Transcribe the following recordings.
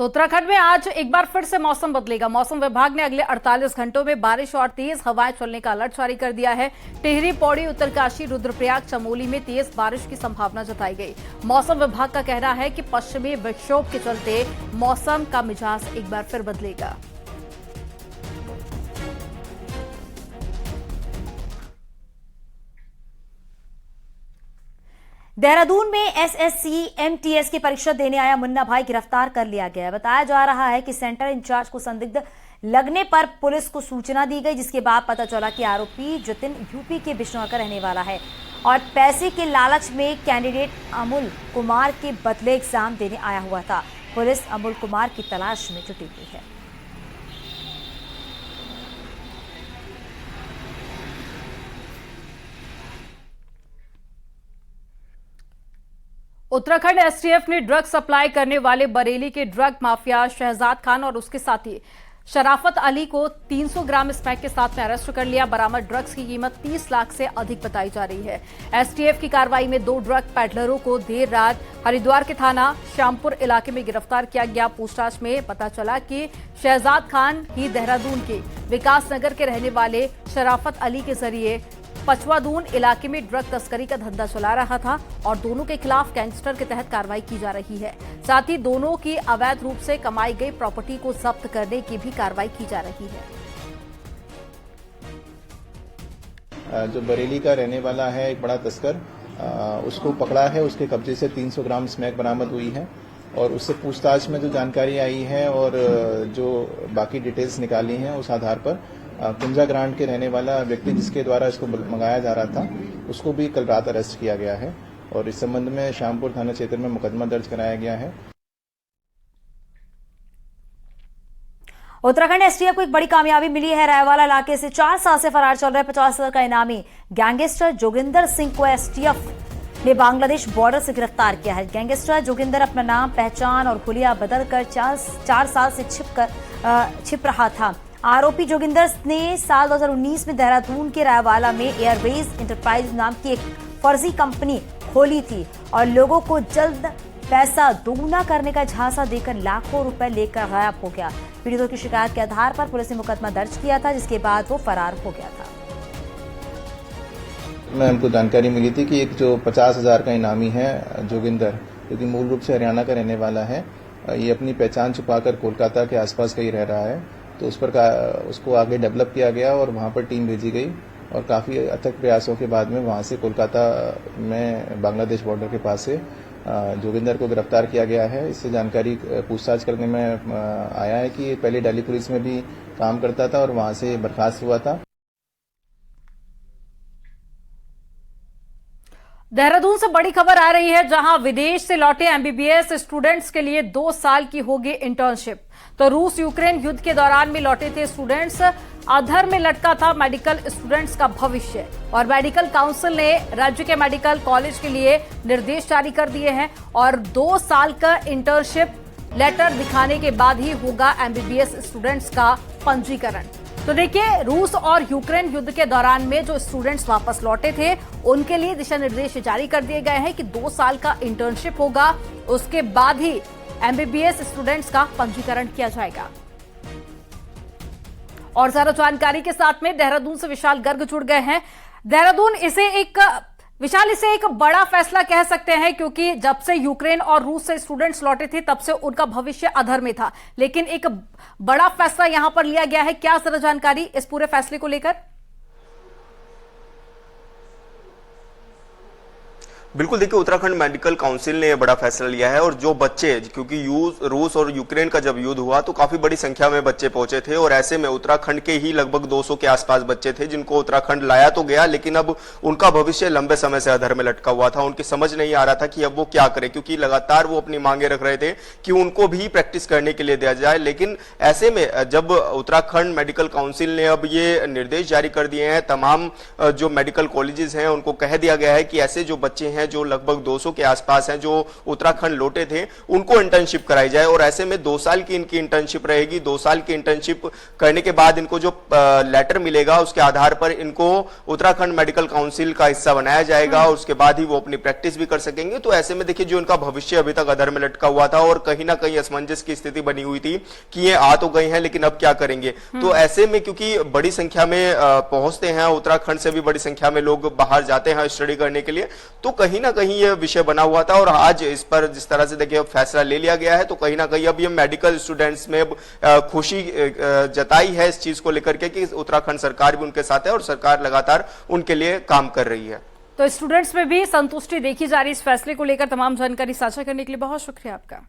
तो उत्तराखंड में आज एक बार फिर से मौसम बदलेगा। मौसम विभाग ने अगले 48 घंटों में बारिश और तेज हवाएं चलने का अलर्ट जारी कर दिया है। टिहरी, पौड़ी, उत्तरकाशी, रुद्रप्रयाग, चमोली में तेज बारिश की संभावना जताई गई। मौसम विभाग का कहना है कि पश्चिमी विक्षोभ के चलते मौसम का मिजाज एक बार फिर बदलेगा। देहरादून में एसएससी एमटीएस की परीक्षा देने आया मुन्ना भाई गिरफ्तार कर लिया गया है। बताया जा रहा है कि सेंटर इंचार्ज को संदिग्ध लगने पर पुलिस को सूचना दी गई, जिसके बाद पता चला कि आरोपी जतिन यूपी के बिश्नौर का रहने वाला है और पैसे के लालच में कैंडिडेट अमूल कुमार के बदले एग्जाम देने आया हुआ था। पुलिस अमूल कुमार की तलाश में जुटी हुई है। उत्तराखंड एसटीएफ ने ड्रग सप्लाई करने वाले बरेली के ड्रग माफिया शहजाद खान और उसके साथी शराफत अली को 300 ग्राम स्मैक के साथ में अरेस्ट कर लिया। बरामद ड्रग्स की कीमत 30 लाख से अधिक बताई जा रही है। एसटीएफ की कार्रवाई में 2 ड्रग पैडलरों को देर रात हरिद्वार के थाना श्यामपुर इलाके में गिरफ्तार किया गया। पूछताछ में पता चला कि शहजाद खान ही देहरादून के विकास नगर के रहने वाले शराफत अली के जरिए पचवादून इलाके में ड्रग तस्करी का धंधा चला रहा था और दोनों के खिलाफ गैंगस्टर के तहत कार्रवाई की जा रही है। साथ ही दोनों की अवैध रूप से कमाई गई प्रॉपर्टी को जब्त करने की भी कार्रवाई की जा रही है। जो बरेली का रहने वाला है एक बड़ा तस्कर, उसको पकड़ा है। उसके कब्जे से 300 ग्राम स्मैक बरामद हुई है और उससे पूछताछ में जो जानकारी आई है और जो बाकी डिटेल्स निकाली हैं उस आधार पर कुंजा ग्रांट के रहने वाला व्यक्ति जिसके द्वारा इसको मंगाया जा रहा था उसको भी कल रात अरेस्ट किया गया है और इस संबंध में श्यामपुर थाना क्षेत्र में मुकदमा दर्ज कराया गया है। उत्तराखंड एसटीएफ को एक बड़ी कामयाबी मिली है। रायवाला इलाके से 4 साल से फरार चल रहे 50,000 का इनामी गैंगस्टर जोगिंदर सिंह को एसटीएफ ने बांग्लादेश बॉर्डर से गिरफ्तार किया है। गैंगस्टर जोगिंदर अपना नाम, पहचान और हुलिया बदलकर 4 साल से छिप रहा था। आरोपी जोगिंदर ने साल 2019 में देहरादून के रायवाला में एयरवेज इंटरप्राइज नाम की एक फर्जी कंपनी खोली थी और लोगों को जल्द पैसा दोगुना करने का झांसा देकर लाखों रुपए लेकर गायब हो गया। पीड़ितों की शिकायत के आधार पर पुलिस ने मुकदमा दर्ज किया था, जिसके बाद वो फरार हो गया था। मैं हमको जानकारी मिली थी कि एक जो 50,000 का इनामी है जोगिंदर, जो कि मूल रूप से हरियाणा का रहने वाला है, ये अपनी पहचान छुपाकर कोलकाता के आसपास कहीं रह रहा है। तो उस पर उसको आगे डेवलप किया गया और वहां पर टीम भेजी गई और काफी अथक प्रयासों के बाद में वहां से कोलकाता में बांग्लादेश बॉर्डर के पास से जोगिंदर को गिरफ्तार किया गया है। इससे जानकारी पूछताछ करने में आया है कि ये पहले दिल्ली पुलिस में भी काम करता था और वहां से बर्खास्त हुआ था। देहरादून से बड़ी खबर आ रही है, जहां विदेश से लौटे एमबीबीएस स्टूडेंट्स के लिए 2 साल की होगी इंटर्नशिप। तो रूस यूक्रेन युद्ध के दौरान में लौटे थे स्टूडेंट्स। अधर में लटका था मेडिकल स्टूडेंट्स का भविष्य और मेडिकल काउंसिल ने राज्य के मेडिकल कॉलेज के लिए निर्देश जारी कर दिए हैं और 2 साल का इंटर्नशिप लेटर दिखाने के बाद ही होगा एमबीबीएस स्टूडेंट्स का पंजीकरण। तो देखिए, रूस और यूक्रेन युद्ध के दौरान में जो स्टूडेंट्स वापस लौटे थे उनके लिए दिशा निर्देश जारी कर दिए गए हैं कि 2 साल का इंटर्नशिप होगा, उसके बाद ही एमबीबीएस स्टूडेंट्स का पंजीकरण किया जाएगा। और ज्यादा जानकारी के साथ में देहरादून से विशाल गर्ग जुड़ गए हैं। देहरादून, इसे एक बड़ा फैसला कह सकते हैं, क्योंकि जब से यूक्रेन और रूस से स्टूडेंट्स लौटे थे तब से उनका भविष्य अधर में था, लेकिन एक बड़ा फैसला यहां पर लिया गया है। क्या जरा जानकारी इस पूरे फैसले को लेकर? बिल्कुल, देखिए, उत्तराखंड मेडिकल काउंसिल ने यह बड़ा फैसला लिया है और जो बच्चे, क्योंकि रूस और यूक्रेन का जब युद्ध हुआ तो काफी बड़ी संख्या में बच्चे पहुंचे थे और ऐसे में उत्तराखंड के ही लगभग 200 के आसपास बच्चे थे जिनको उत्तराखंड लाया तो गया, लेकिन अब उनका भविष्य लंबे समय से अधर में लटका हुआ था। उनकी समझ नहीं आ रहा था कि अब वो क्या करें, क्योंकि लगातार वो अपनी मांगे रख रहे थे कि उनको भी प्रैक्टिस करने के लिए दिया जाए। लेकिन ऐसे में जब उत्तराखंड मेडिकल काउंसिल ने अब ये निर्देश जारी कर दिए हैं, तमाम जो मेडिकल कॉलेजेस हैं उनको कह दिया गया है कि ऐसे जो बच्चे हैं हैं जो लगभग 200 के आसपास हैं जो उत्तराखंड लौटे थे, उनको इंटर्नशिप कराई जाए। और ऐसे में 2 साल की इनकी इंटर्नशिप रहेगी। 2 साल की इंटर्नशिप करने के बाद इनको जो लेटर मिलेगा उसके आधार पर इनको उत्तराखंड मेडिकल काउंसिल का हिस्सा बनाया जाएगा और उसके बाद ही वो अपनी प्रैक्टिस भी कर सकेंगे। तो ऐसे में देखिए जो इनका भविष्य अभी तक अधर में लटका हुआ था और कहीं ना कहीं असमंजस की स्थिति बनी हुई थी कि ये आ तो गए हैं लेकिन अब क्या करेंगे। तो ऐसे में क्योंकि बड़ी संख्या में पहुंचते हैं, उत्तराखंड से भी बड़ी संख्या में लोग बाहर जाते हैं स्टडी करने के लिए, तो कहीं ना कहीं ये विषय बना हुआ था। और आज इस पर जिस तरह से देखिए फैसला ले लिया गया है तो कहीं ना कहीं अब ये मेडिकल स्टूडेंट्स में खुशी जताई है इस चीज को लेकर के कि उत्तराखंड सरकार भी उनके साथ है और सरकार लगातार उनके लिए काम कर रही है। तो स्टूडेंट्स में भी संतुष्टि देखी जा रही इस फैसले को लेकर। तमाम जानकारी साझा करने के लिए बहुत शुक्रिया आपका।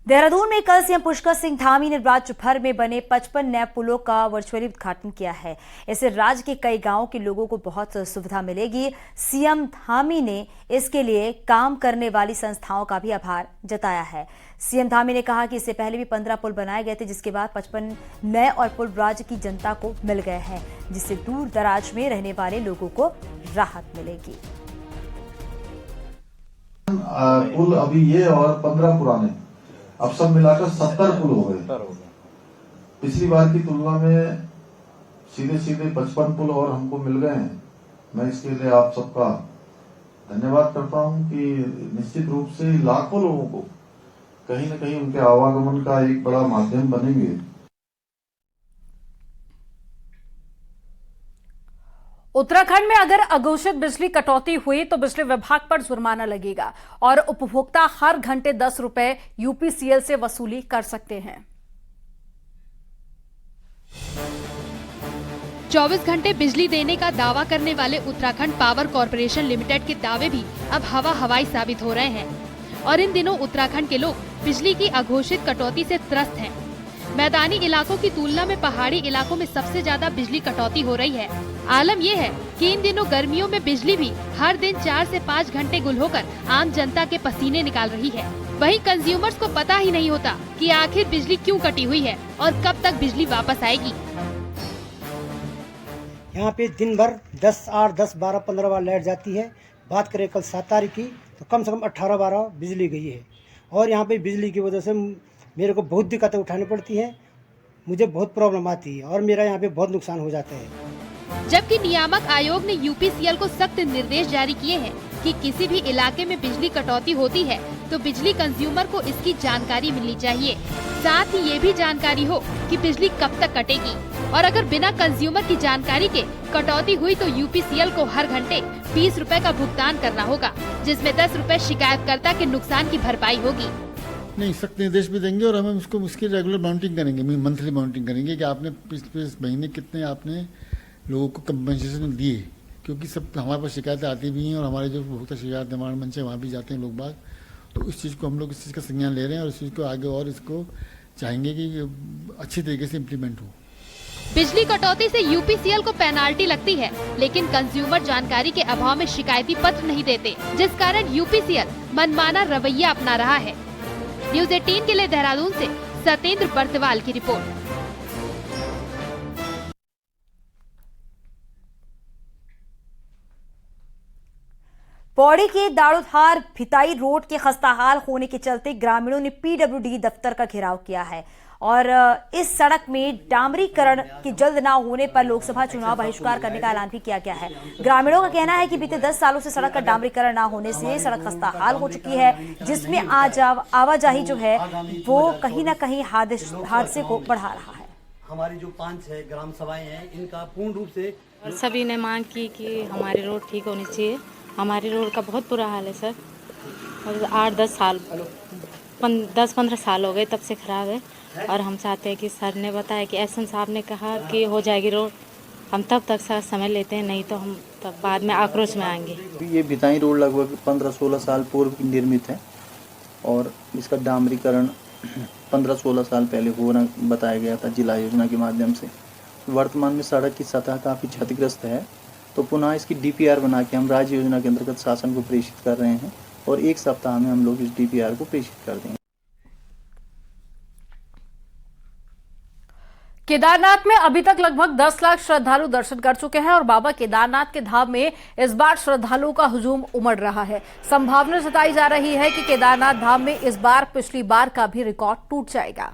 देहरादून में कल सीएम पुष्कर सिंह धामी ने राज्य भर में बने 55 नए पुलों का वर्चुअली उद्घाटन किया है। इससे राज्य के कई गांवों के लोगों को बहुत सुविधा मिलेगी। सीएम धामी ने इसके लिए काम करने वाली संस्थाओं का भी आभार जताया है। सीएम धामी ने कहा कि इससे पहले भी 15 पुल बनाए गए थे, जिसके बाद 55 नए और पुल राज्य की जनता को मिल गए हैं, जिससे दूर दराज में रहने वाले लोगों को राहत मिलेगी। पुल अभी ये और 15 पुराने, अब सब मिलाकर 70 पुल हो गए। पिछली बार की तुलना में सीधे 55 पुल और हमको मिल गए हैं। मैं इसके लिए आप सबका धन्यवाद करता हूं कि निश्चित रूप से लाखों लोगों को कहीं न कहीं उनके आवागमन का एक बड़ा माध्यम बनेंगे। उत्तराखंड में अगर अघोषित बिजली कटौती हुई तो बिजली विभाग पर जुर्माना लगेगा और उपभोक्ता हर घंटे 10 रुपए यूपीसीएल से वसूली कर सकते हैं। 24 घंटे बिजली देने का दावा करने वाले उत्तराखंड पावर कॉर्पोरेशन लिमिटेड के दावे भी अब हवाई साबित हो रहे हैं और इन दिनों उत्तराखंड के लोग बिजली की अघोषित कटौती से त्रस्त हैं। मैदानी इलाकों की तुलना में पहाड़ी इलाकों में सबसे ज्यादा बिजली कटौती हो रही है। आलम यह है कि इन दिनों गर्मियों में बिजली भी हर दिन 4 से 5 घंटे गुल होकर आम जनता के पसीने निकाल रही है। वहीं कंज्यूमर्स को पता ही नहीं होता कि आखिर बिजली क्यों कटी हुई है और कब तक बिजली वापस आएगी। यहाँ पे दिन भर 10, 8, 10, 12, 15 बार लाइट जाती है। बात करें कल 7 तारीख की तो कम से कम 18 बार बिजली गई है और यहाँ पे बिजली की वजह से मेरे को बहुत दिक्कतें उठानी पड़ती है। मुझे बहुत प्रॉब्लम आती है और मेरा यहाँ पे बहुत नुकसान हो जाता है। जबकि नियामक आयोग ने यूपीसीएल को सख्त निर्देश जारी किए हैं कि किसी भी इलाके में बिजली कटौती होती है तो बिजली कंज्यूमर को इसकी जानकारी मिलनी चाहिए। साथ ही ये भी जानकारी हो कि बिजली कब तक कटेगी और अगर बिना कंज्यूमर की जानकारी के कटौती हुई तो यूपीसीएल को हर घंटे 20 रुपए का भुगतान करना होगा, जिसमें 10 रुपए शिकायतकर्ता के नुकसान की भरपाई होगी। नहीं, सख्त निर्देश भी देंगे और हम उसको उसकी रेगुलर माउंटिंग करेंगे, मंथली माउंटिंग करेंगे कि आपने पिछले महीने कितने आपने लोगों को कंपनसेशन दिए, क्योंकि सब हमारे पास शिकायतें आती भी हैं और हमारे जो उपभोक्ता शिकायत निवारण मंच है वहाँ भी जाते हैं लोग बाग। तो इस चीज़ को हम लोग इस चीज़ का संज्ञान ले रहे हैं और इस चीज़ को आगे और इसको चाहेंगे कि अच्छी तरीके से इम्प्लीमेंट हो। बिजली कटौती से यूपीसीएल को पेनाल्टी लगती है, लेकिन कंज्यूमर जानकारी के अभाव में शिकायती पत्र नहीं देते, जिस कारण यूपीसीएल मनमाना रवैया अपना रहा है। न्यूज़ 18 के लिए देहरादून से सत्येंद्र बर्तवाल की रिपोर्ट। पौड़ी के दाड़ोधार भिताई रोड के खस्ताहाल होने के चलते ग्रामीणों ने पीडब्ल्यूडी दफ्तर का घेराव किया है और इस सड़क में डामरीकरण के जल्द न होने पर लोकसभा चुनाव बहिष्कार करने का ऐलान भी किया गया है। ग्रामीणों का कहना है कि बीते 10 सालों से सड़क का डामरीकरण न होने से सड़क खस्ताहाल हो चुकी है, जिसमें आवाजाही जो है वो कहीं न कहीं हादसे को बढ़ा रहा है। हमारी जो 5-6 ग्राम सभाएं हैं, इनका पूर्ण रूप से सभी ने मांग की कि हमारी रोड ठीक होनी चाहिए। हमारी रोड का बहुत बुरा हाल है सर, और 8-10 साल 10-15 साल हो गए तब से खराब है और हम चाहते हैं कि सर ने बताया कि एसएन साहब ने कहा कि हो जाएगी रोड, हम तब तक सर समय लेते हैं, नहीं तो हम तब बाद में आक्रोश में आएंगे। ये भिताई रोड लगभग 15-16 साल पूर्व निर्मित है और इसका डामरीकरण 15-16 साल पहले होना बताया गया था जिला योजना के माध्यम से। वर्तमान में सड़क की सतह काफ़ी क्षतिग्रस्त है, तो पुनः इसकी डीपीआर बना के हम राज्य योजना के अंतर्गत शासन को प्रेषित कर रहे हैं और 1 सप्ताह में हम लोग इस डीपीआर को प्रेषित कर देंगे। केदारनाथ में अभी तक लगभग 10 लाख श्रद्धालु दर्शन कर चुके हैं और बाबा केदारनाथ के धाम में इस बार श्रद्धालुओं का हुजूम उमड़ रहा है। संभावना जताई जा रही है कि केदारनाथ धाम में इस बार पिछली बार का भी रिकॉर्ड टूट जाएगा।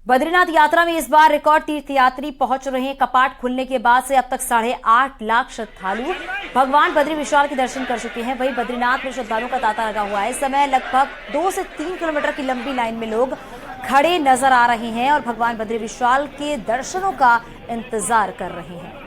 बद्रीनाथ यात्रा में इस बार रिकॉर्ड तीर्थयात्री पहुंच रहे हैं। कपाट खुलने के बाद से अब तक 8.5 लाख श्रद्धालु भगवान बद्री विशाल के दर्शन कर चुके हैं। वहीं बद्रीनाथ में श्रद्धालुओं का तांता लगा हुआ है। इस समय लगभग 2 से 3 किलोमीटर की लंबी लाइन में लोग खड़े नजर आ रहे हैं और भगवान बद्री विशाल के दर्शनों का इंतजार कर रहे हैं।